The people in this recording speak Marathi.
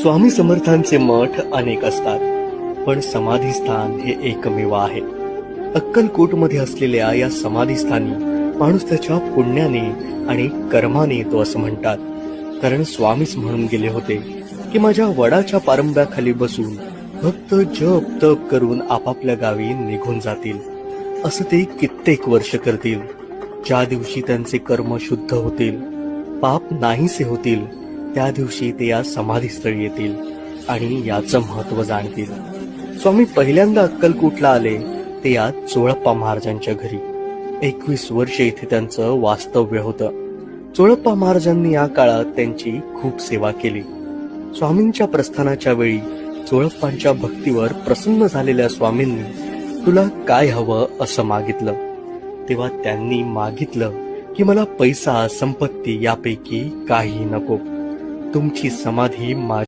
स्वामी समर्थांचे मठ अनेक असतात, पण समाधीस्थान हे एकमेव आहे. अक्कलकोटमध्ये असलेल्या या समाधीस्थानी माणूस त्याच्या पुण्याने आणि कर्माने येतो असं म्हणतात. कारण स्वामीच म्हणून गेले होते की माझ्या वडाच्या पारंब्याखाली बसून भक्त जप तप करून आपापल्या गावी निघून जातील. असं ते कित्येक वर्ष करतील. ज्या दिवशी त्यांचे कर्म शुद्ध होतील, पाप नाहीसे होतील, त्या दिवशी ते या समाधीस्थळी येतील आणि याचं महत्व जाणतील. स्वामी पहिल्यांदा अक्कलकोटला आले ते या चोळप्पा महाराजांच्या घरी. 21 वर्ष इथे त्यांचं वास्तव्य होतं. चोळप्पा महाराजांनी या काळात त्यांची खूप सेवा केली. स्वामींच्या प्रस्थानाच्या वेळी चोळप्पांच्या भक्तीवर प्रसन्न झालेल्या स्वामींनी तुला काय हवं असं मागितलं. तेव्हा त्यांनी मागितलं की मला पैसा संपत्ती यापैकी काही नको, तुमची समाधी